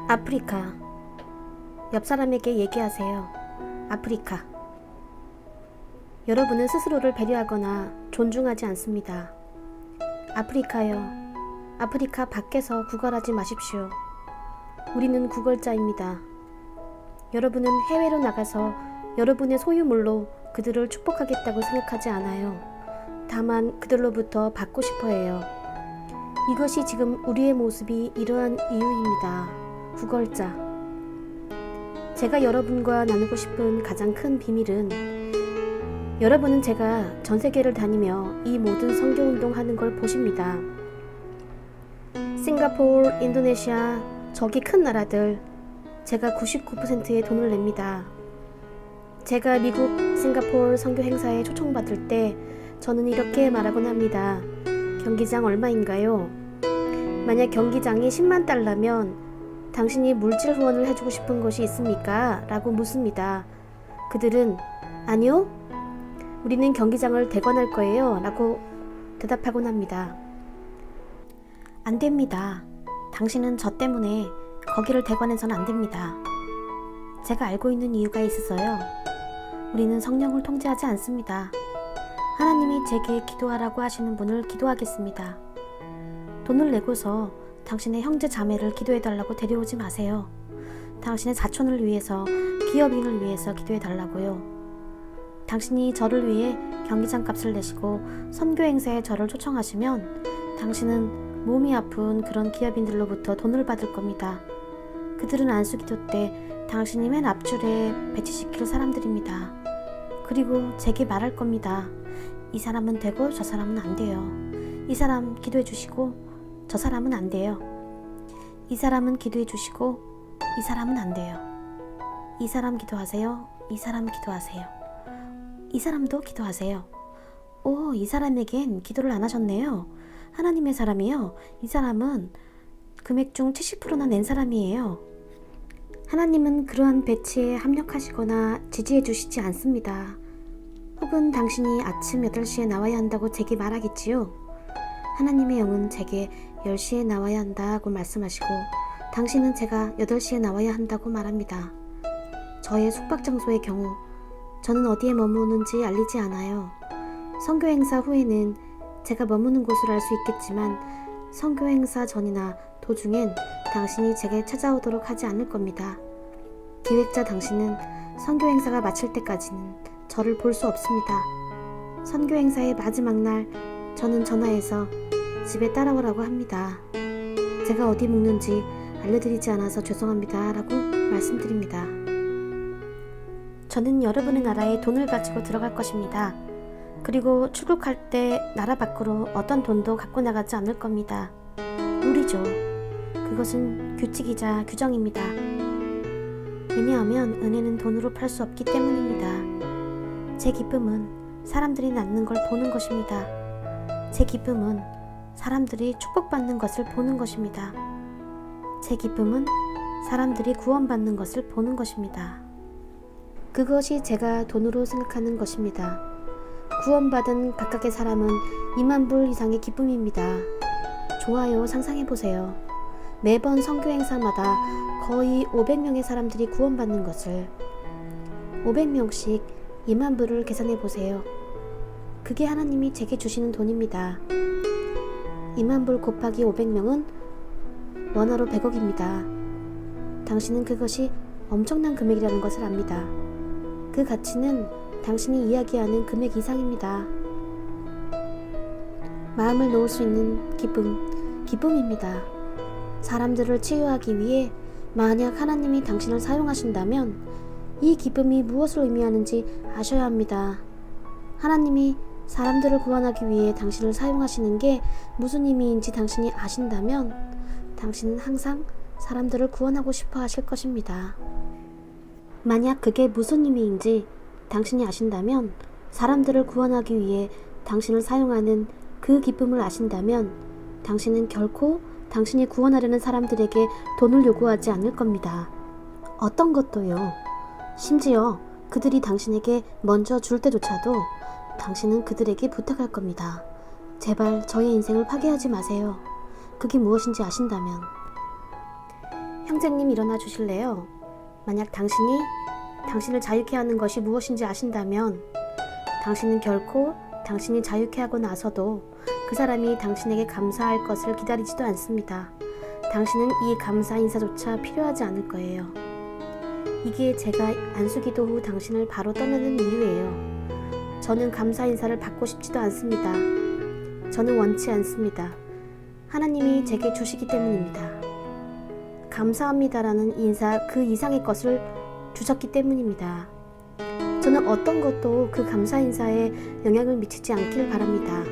아프리카. 옆 사람에게 얘기하세요. 아프리카. 여러분은 스스로를 배려하거나 존중하지 않습니다. 아프리카요. 아프리카 밖에서 구걸하지 마십시오. 우리는 구걸자입니다. 여러분은 해외로 나가서 여러분의 소유물로 그들을 축복하겠다고 생각하지 않아요. 다만 그들로부터 받고 싶어 해요. 이것이 지금 우리의 모습이 이러한 이유입니다. 구걸자. 제가 여러분과 나누고 싶은 가장 큰 비밀은 여러분은 제가 전 세계를 다니며 이 모든 선교운동 하는 걸 보십니다. 싱가포르, 인도네시아, 저기 큰 나라들 제가 99%의 돈을 냅니다. 제가 미국, 싱가포르 선교 행사에 초청받을 때 저는 이렇게 말하곤 합니다. 경기장 얼마인가요? 만약 경기장이 10만 달러면 당신이 물질 후원을 해주고 싶은 것이 있습니까? 라고 묻습니다. 그들은 아니요, 우리는 경기장을 대관할 거예요 라고 대답하곤 합니다. 안 됩니다. 당신은 저 때문에 거기를 대관해서는 안 됩니다. 제가 알고 있는 이유가 있어서요. 우리는 성령을 통제하지 않습니다. 하나님이 제게 기도하라고 하시는 분을 기도하겠습니다. 돈을 내고서 당신의 형제 자매를 기도해달라고 데려오지 마세요. 당신의 사촌을 위해서, 기업인을 위해서 기도해달라고요. 당신이 저를 위해 경기장 값을 내시고 선교 행사에 저를 초청하시면 당신은 몸이 아픈 그런 기업인들로부터 돈을 받을 겁니다. 그들은 안수기도 때 당신이 맨 앞줄에 배치시킬 사람들입니다. 그리고 제게 말할 겁니다. 이 사람은 되고 저 사람은 안 돼요. 이 사람 기도해 주시고 저 사람은 안 돼요. 이 사람은 기도해 주시고 이 사람은 안 돼요. 이 사람 기도하세요. 이 사람 기도하세요. 이 사람도 기도하세요. 오, 이 사람에겐 기도를 안 하셨네요. 하나님의 사람이요. 이 사람은 금액 중 70%나 낸 사람이에요. 하나님은 그러한 배치에 합력하시거나 지지해 주시지 않습니다. 혹은 당신이 아침 8시에 나와야 한다고 제게 말하겠지요. 하나님의 영은 제게 10시에 나와야 한다고 말씀하시고 당신은 제가 8시에 나와야 한다고 말합니다. 저의 숙박장소의 경우 저는 어디에 머무는지 알리지 않아요. 선교 행사 후에는 제가 머무는 곳을 알 수 있겠지만 선교 행사 전이나 도중엔 당신이 제게 찾아오도록 하지 않을 겁니다. 기획자 당신은 선교 행사가 마칠 때까지는 저를 볼 수 없습니다. 선교 행사의 마지막 날 저는 전화해서 집에 따라오라고 합니다. 제가 어디 묵는지 알려드리지 않아서 죄송합니다 라고 말씀드립니다. 저는 여러분의 나라에 돈을 가지고 들어갈 것입니다. 그리고 출국할 때 나라 밖으로 어떤 돈도 갖고 나가지 않을 겁니다. 룰이죠. 그것은 규칙이자 규정입니다. 왜냐하면 은혜는 돈으로 팔 수 없기 때문입니다. 제 기쁨은 사람들이 낫는 걸 보는 것입니다. 제 기쁨은 사람들이 축복받는 것을 보는 것입니다. 제 기쁨은 사람들이 구원받는 것을 보는 것입니다. 그것이 제가 돈으로 생각하는 것입니다. 구원받은 각각의 사람은 2만 불 이상의 기쁨입니다. 좋아요, 상상해보세요. 매번 선교 행사마다 거의 500명의 사람들이 구원받는 것을 500명씩 2만 불을 계산해보세요. 그게 하나님이 제게 주시는 돈입니다. 2만 불 곱하기 500명은 원화로 100억입니다. 당신은 그것이 엄청난 금액이라는 것을 압니다. 그 가치는 당신이 이야기하는 금액 이상입니다. 마음을 놓을 수 있는 기쁨입니다. 사람들을 치유하기 위해 만약 하나님이 당신을 사용하신다면 이 기쁨이 무엇을 의미하는지 아셔야 합니다. 하나님이 사람들을 구원하기 위해 당신을 사용하시는 게 무슨 의미인지 당신이 아신다면 당신은 항상 사람들을 구원하고 싶어 하실 것입니다. 만약 그게 무슨 의미인지 당신이 아신다면 사람들을 구원하기 위해 당신을 사용하는 그 기쁨을 아신다면 당신은 결코 당신이 구원하려는 사람들에게 돈을 요구하지 않을 겁니다. 어떤 것도요. 심지어 그들이 당신에게 먼저 줄 때조차도 당신은 그들에게 부탁할 겁니다. 제발 저의 인생을 파괴하지 마세요. 그게 무엇인지 아신다면. 형제님 일어나 주실래요? 만약 당신이 당신을 자유케 하는 것이 무엇인지 아신다면 당신은 결코 당신이 자유케 하고 나서도 그 사람이 당신에게 감사할 것을 기다리지도 않습니다. 당신은 이 감사 인사조차 필요하지 않을 거예요. 이게 제가 안수기도 후 당신을 바로 떠나는 이유예요. 저는 감사 인사를 받고 싶지도 않습니다. 저는 원치 않습니다. 하나님이 제게 주시기 때문입니다. 감사합니다라는 인사 그 이상의 것을 주셨기 때문입니다. 저는 어떤 것도 그 감사 인사에 영향을 미치지 않길 바랍니다.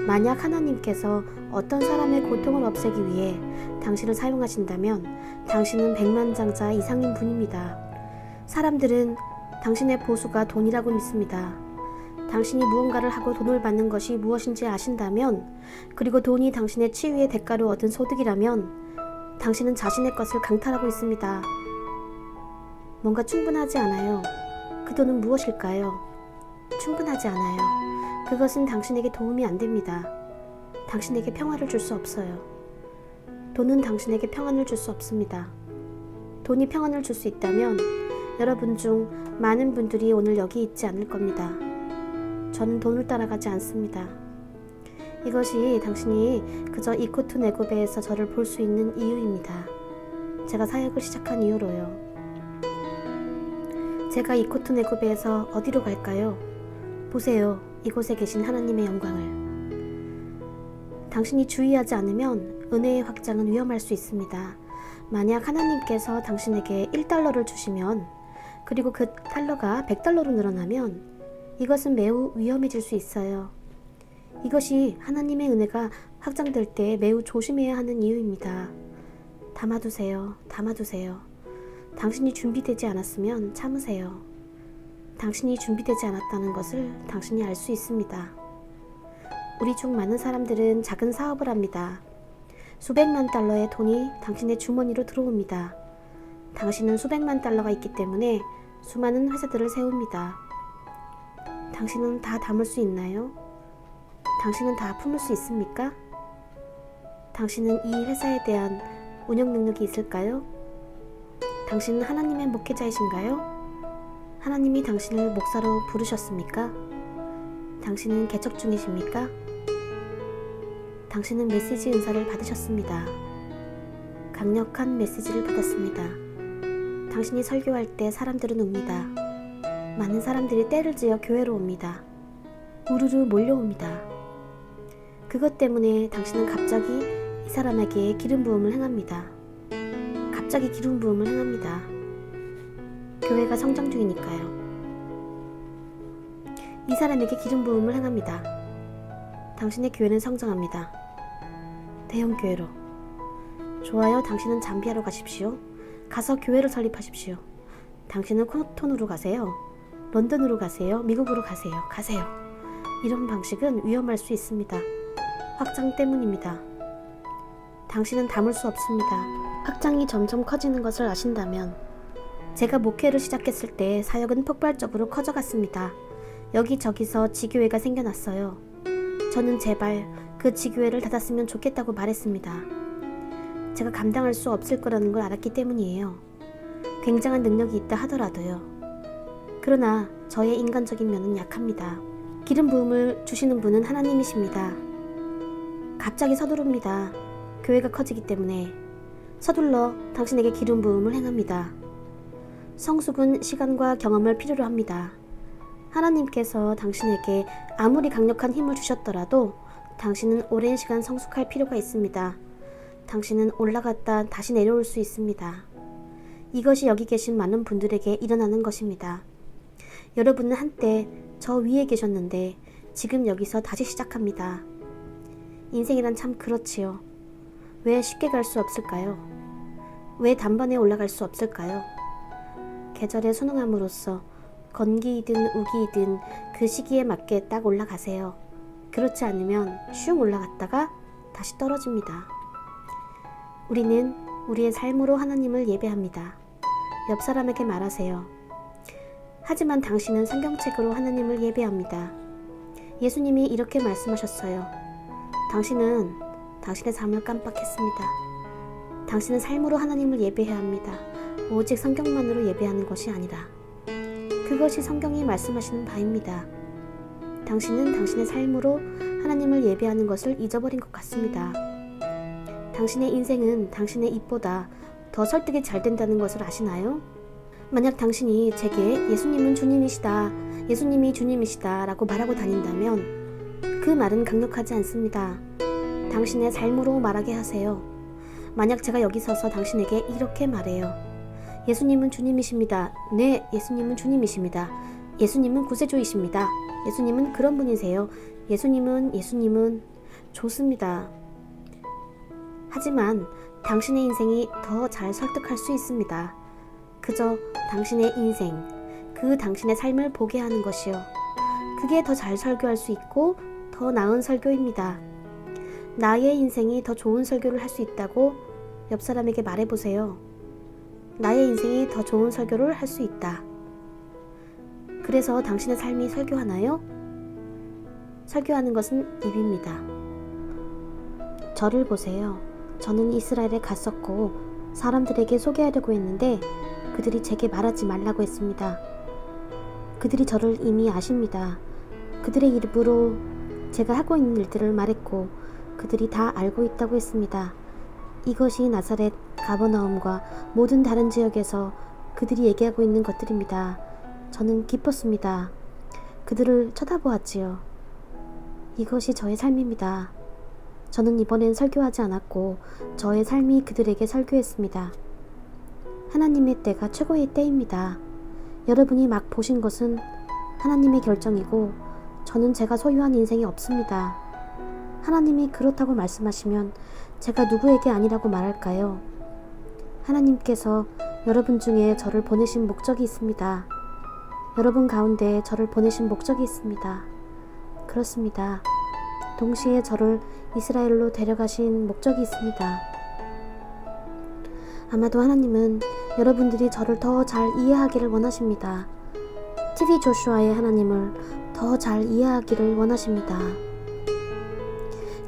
만약 하나님께서 어떤 사람의 고통을 없애기 위해 당신을 사용하신다면 당신은 백만장자 이상인 분입니다. 사람들은 당신의 보수가 돈이라고 믿습니다. 당신이 무언가를 하고 돈을 받는 것이 무엇인지 아신다면, 그리고 돈이 당신의 치유의 대가로 얻은 소득이라면 당신은 자신의 것을 강탈하고 있습니다. 뭔가 충분하지 않아요. 그 돈은 무엇일까요? 충분하지 않아요. 그것은 당신에게 도움이 안 됩니다. 당신에게 평화를 줄 수 없어요. 돈은 당신에게 평안을 줄 수 없습니다. 돈이 평안을 줄 수 있다면 여러분 중 많은 분들이 오늘 여기 있지 않을 겁니다. 저는 돈을 따라가지 않습니다. 이것이 당신이 그저 이코투 네고베에서 저를 볼 수 있는 이유입니다. 제가 사역을 시작한 이후로요. 제가 이코투 네고베에서 어디로 갈까요? 보세요. 이곳에 계신 하나님의 영광을. 당신이 주의하지 않으면 은혜의 확장은 위험할 수 있습니다. 만약 하나님께서 당신에게 1달러를 주시면, 그리고 그 달러가 100달러로 늘어나면 이것은 매우 위험해질 수 있어요. 이것이 하나님의 은혜가 확장될 때 매우 조심해야 하는 이유입니다. 담아두세요. 담아두세요. 당신이 준비되지 않았으면 참으세요. 당신이 준비되지 않았다는 것을 당신이 알 수 있습니다. 우리 중 많은 사람들은 작은 사업을 합니다. 수백만 달러의 돈이 당신의 주머니로 들어옵니다. 당신은 수백만 달러가 있기 때문에 수많은 회사들을 세웁니다. 당신은 다 담을 수 있나요? 당신은 다 품을 수 있습니까? 당신은 이 회사에 대한 운영 능력이 있을까요? 당신은 하나님의 목회자이신가요? 하나님이 당신을 목사로 부르셨습니까? 당신은 개척 중이십니까? 당신은 메시지 은사를 받으셨습니다. 강력한 메시지를 받았습니다. 당신이 설교할 때 사람들은 웁니다. 많은 사람들이 떼를 지어 교회로 옵니다. 우르르 몰려옵니다. 그것 때문에 당신은 갑자기 이 사람에게 기름 부음을 행합니다. 갑자기 기름 부음을 행합니다. 교회가 성장 중이니까요. 이 사람에게 기름 부음을 행합니다. 당신의 교회는 성장합니다. 대형 교회로. 좋아요. 당신은 잠비아로 가십시오. 가서 교회를 설립하십시오. 당신은 코톤으로 가세요. 런던으로 가세요. 미국으로 가세요. 가세요. 이런 방식은 위험할 수 있습니다. 확장 때문입니다. 당신은 담을 수 없습니다. 확장이 점점 커지는 것을 아신다면, 제가 목회를 시작했을 때 사역은 폭발적으로 커져갔습니다. 여기저기서 지교회가 생겨났어요. 저는 제발 그 지교회를 닫았으면 좋겠다고 말했습니다. 제가 감당할 수 없을 거라는 걸 알았기 때문이에요. 굉장한 능력이 있다 하더라도요. 그러나 저의 인간적인 면은 약합니다. 기름 부음을 주시는 분은 하나님이십니다. 갑자기 서두릅니다. 교회가 커지기 때문에 서둘러 당신에게 기름 부음을 행합니다. 성숙은 시간과 경험을 필요로 합니다. 하나님께서 당신에게 아무리 강력한 힘을 주셨더라도 당신은 오랜 시간 성숙할 필요가 있습니다. 당신은 올라갔다 다시 내려올 수 있습니다. 이것이 여기 계신 많은 분들에게 일어나는 것입니다. 여러분은 한때 저 위에 계셨는데 지금 여기서 다시 시작합니다. 인생이란 참 그렇지요. 왜 쉽게 갈 수 없을까요? 왜 단번에 올라갈 수 없을까요? 계절에 순응함으로써 건기이든 우기이든 그 시기에 맞게 딱 올라가세요. 그렇지 않으면 슝 올라갔다가 다시 떨어집니다. 우리는 우리의 삶으로 하나님을 예배합니다. 옆 사람에게 말하세요. 하지만 당신은 성경책으로 하나님을 예배합니다. 예수님이 이렇게 말씀하셨어요. 당신은 당신의 삶을 깜빡했습니다. 당신은 삶으로 하나님을 예배해야 합니다. 오직 성경만으로 예배하는 것이 아니라. 그것이 성경이 말씀하시는 바입니다. 당신은 당신의 삶으로 하나님을 예배하는 것을 잊어버린 것 같습니다. 당신의 인생은 당신의 입보다 더 설득이 잘 된다는 것을 아시나요? 만약 당신이 제게 예수님은 주님이시다, 예수님이 주님이시다 라고 말하고 다닌다면 그 말은 강력하지 않습니다. 당신의 삶으로 말하게 하세요. 만약 제가 여기 서서 당신에게 이렇게 말해요. 예수님은 주님이십니다. 네, 예수님은 주님이십니다. 예수님은 구세주이십니다. 예수님은 그런 분이세요. 예수님은 좋습니다. 하지만 당신의 인생이 더 잘 설득할 수 있습니다. 그저 당신의 인생, 그 당신의 삶을 보게 하는 것이요. 그게 더 잘 설교할 수 있고 더 나은 설교입니다. 나의 인생이 더 좋은 설교를 할 수 있다고 옆 사람에게 말해보세요. 나의 인생이 더 좋은 설교를 할 수 있다. 그래서 당신의 삶이 설교하나요? 설교하는 것은 입입니다. 저를 보세요. 저는 이스라엘에 갔었고 사람들에게 소개하려고 했는데 그들이 제게 말하지 말라고 했습니다. 그들이 저를 이미 아십니다. 그들의 입으로 제가 하고 있는 일들을 말했고 그들이 다 알고 있다고 했습니다. 이것이 나사렛, 가버나움과 모든 다른 지역에서 그들이 얘기하고 있는 것들입니다. 저는 기뻤습니다. 그들을 쳐다보았지요. 이것이 저의 삶입니다. 저는 이번엔 설교하지 않았고 저의 삶이 그들에게 설교했습니다. 하나님의 때가 최고의 때입니다. 여러분이 막 보신 것은 하나님의 결정이고 저는 제가 소유한 인생이 없습니다. 하나님이 그렇다고 말씀하시면 제가 누구에게 아니라고 말할까요? 하나님께서 여러분 중에 저를 보내신 목적이 있습니다. 여러분 가운데 저를 보내신 목적이 있습니다. 그렇습니다. 동시에 저를 이스라엘로 데려가신 목적이 있습니다. 아마도 하나님은 여러분들이 저를 더 잘 이해하기를 원하십니다. TV 조슈아의 하나님을 더 잘 이해하기를 원하십니다.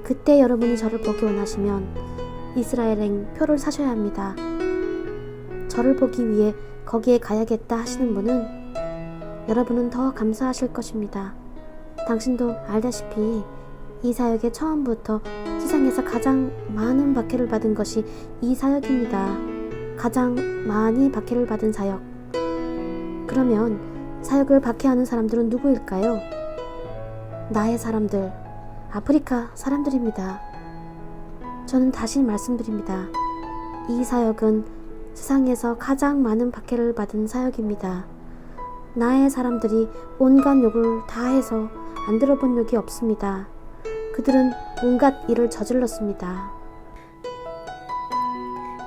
그때 여러분이 저를 보기 원하시면 이스라엘행 표를 사셔야 합니다. 저를 보기 위해 거기에 가야겠다 하시는 분은 여러분은 더 감사하실 것입니다. 당신도 알다시피 이 사역의 처음부터 세상에서 가장 많은 박해를 받은 것이 이 사역입니다. 가장 많이 박해를 받은 사역. 그러면 사역을 박해하는 사람들은 누구일까요? 나의 사람들, 아프리카 사람들입니다. 저는 다시 말씀드립니다. 이 사역은 세상에서 가장 많은 박해를 받은 사역입니다. 나의 사람들이 온갖 욕을 다 해서 안 들어본 욕이 없습니다. 그들은 온갖 일을 저질렀습니다.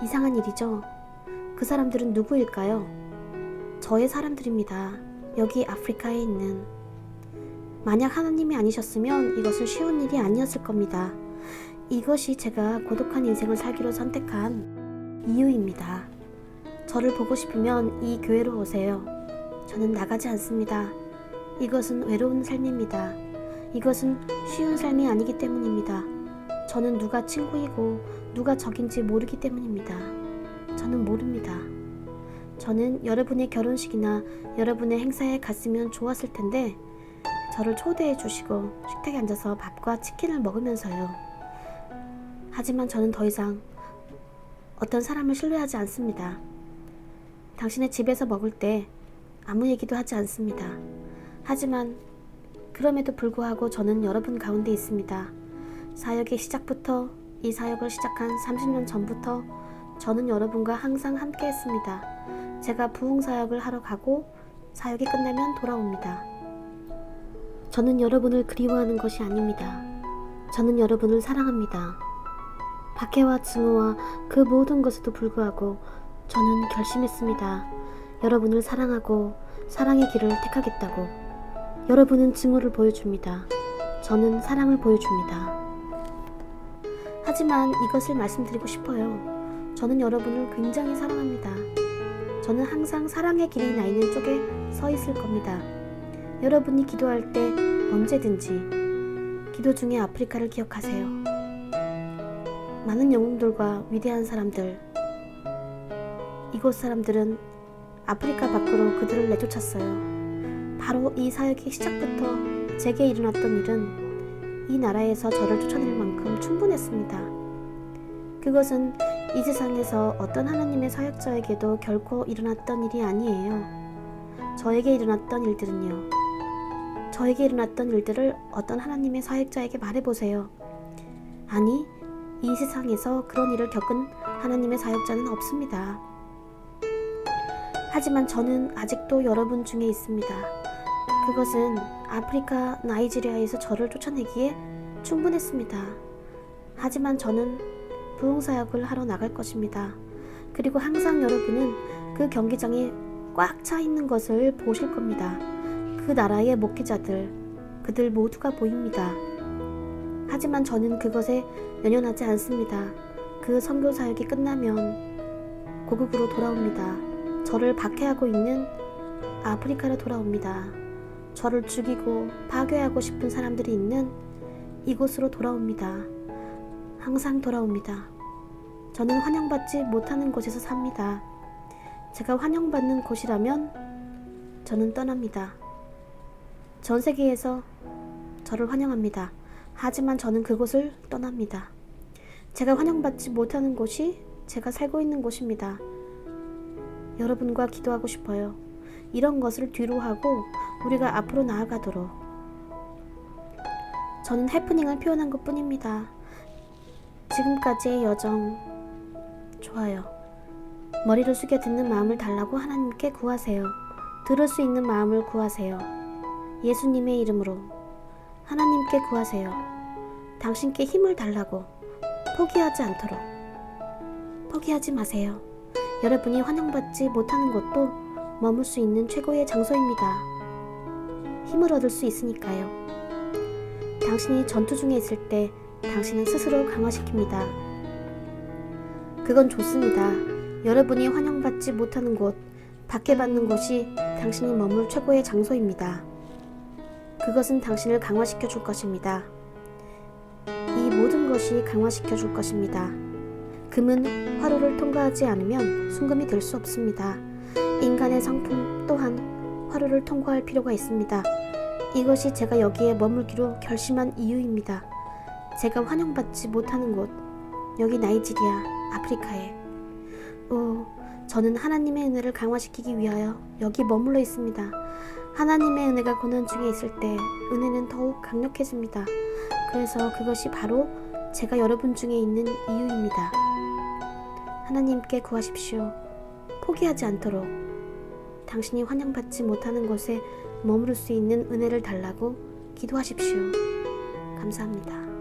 이상한 일이죠. 그 사람들은 누구일까요? 저의 사람들입니다. 여기 아프리카에 있는. 만약 하나님이 아니셨으면 이것은 쉬운 일이 아니었을 겁니다. 이것이 제가 고독한 인생을 살기로 선택한 이유입니다. 저를 보고 싶으면 이 교회로 오세요. 저는 나가지 않습니다. 이것은 외로운 삶입니다. 이것은 쉬운 삶이 아니기 때문입니다. 저는 누가 친구이고 누가 적인지 모르기 때문입니다. 저는 모릅니다. 저는 여러분의 결혼식이나 여러분의 행사에 갔으면 좋았을 텐데 저를 초대해 주시고 식탁에 앉아서 밥과 치킨을 먹으면서요. 하지만 저는 더 이상 어떤 사람을 신뢰하지 않습니다. 당신의 집에서 먹을 때 아무 얘기도 하지 않습니다. 하지만 그럼에도 불구하고 저는 여러분 가운데 있습니다. 사역의 시작부터 이 사역을 시작한 30년 전부터 저는 여러분과 항상 함께 했습니다. 제가 부흥사역을 하러 가고 사역이 끝나면 돌아옵니다. 저는 여러분을 그리워하는 것이 아닙니다. 저는 여러분을 사랑합니다. 박해와 증오와 그 모든 것에도 불구하고 저는 결심했습니다. 여러분을 사랑하고 사랑의 길을 택하겠다고. 여러분은 증오를 보여줍니다. 저는 사랑을 보여줍니다. 하지만 이것을 말씀드리고 싶어요. 저는 여러분을 굉장히 사랑합니다. 저는 항상 사랑의 길이 나 있는 쪽에 서 있을 겁니다. 여러분이 기도할 때 언제든지 기도 중에 아프리카를 기억하세요. 많은 영웅들과 위대한 사람들, 이곳 사람들은 아프리카 밖으로 그들을 내쫓았어요. 바로 이 사역의 시작부터 제게 일어났던 일은 이 나라에서 저를 쫓아낼 만큼 충분했습니다. 그것은 이 세상에서 어떤 하나님의 사역자에게도 결코 일어났던 일이 아니에요. 저에게 일어났던 일들은요. 저에게 일어났던 일들을 어떤 하나님의 사역자에게 말해보세요. 아니, 이 세상에서 그런 일을 겪은 하나님의 사역자는 없습니다. 하지만 저는 아직도 여러분 중에 있습니다. 그것은 아프리카 나이지리아에서 저를 쫓아내기에 충분했습니다. 하지만 저는 부흥사역을 하러 나갈 것입니다. 그리고 항상 여러분은 그 경기장에 꽉 차 있는 것을 보실 겁니다. 그 나라의 목회자들, 그들 모두가 보입니다. 하지만 저는 그것에 연연하지 않습니다. 그 선교 사역이 끝나면 고국으로 돌아옵니다. 저를 박해하고 있는 아프리카로 돌아옵니다. 저를 죽이고 파괴하고 싶은 사람들이 있는 이곳으로 돌아옵니다. 항상 돌아옵니다. 저는 환영받지 못하는 곳에서 삽니다. 제가 환영받는 곳이라면 저는 떠납니다. 전 세계에서 저를 환영합니다. 하지만 저는 그곳을 떠납니다. 제가 환영받지 못하는 곳이 제가 살고 있는 곳입니다. 여러분과 기도하고 싶어요. 이런 것을 뒤로 하고 우리가 앞으로 나아가도록. 저는 해프닝을 표현한 것 뿐입니다. 지금까지의 여정 좋아요. 머리를 숙여 듣는 마음을 달라고 하나님께 구하세요. 들을 수 있는 마음을 구하세요. 예수님의 이름으로 하나님께 구하세요. 당신께 힘을 달라고. 포기하지 않도록. 포기하지 마세요. 여러분이 환영받지 못하는 곳도 머물 수 있는 최고의 장소입니다. 힘을 얻을 수 있으니까요. 당신이 전투 중에 있을 때 당신은 스스로 강화시킵니다. 그건 좋습니다. 여러분이 환영받지 못하는 곳, 박해받는 곳이 당신이 머물 최고의 장소입니다. 그것은 당신을 강화시켜 줄 것입니다. 이 모든 것이 강화시켜 줄 것입니다. 금은 화로를 통과하지 않으면 순금이 될 수 없습니다. 인간의 성품 또한 화로를 통과할 필요가 있습니다. 이것이 제가 여기에 머물기로 결심한 이유입니다. 제가 환영받지 못하는 곳, 여기 나이지리아, 아프리카에. 저는 하나님의 은혜를 강화시키기 위하여 여기 머물러 있습니다. 하나님의 은혜가 고난 중에 있을 때 은혜는 더욱 강력해집니다. 그래서 그것이 바로 제가 여러분 중에 있는 이유입니다. 하나님께 구하십시오. 포기하지 않도록. 당신이 환영받지 못하는 곳에 머무를 수 있는 은혜를 달라고 기도하십시오. 감사합니다.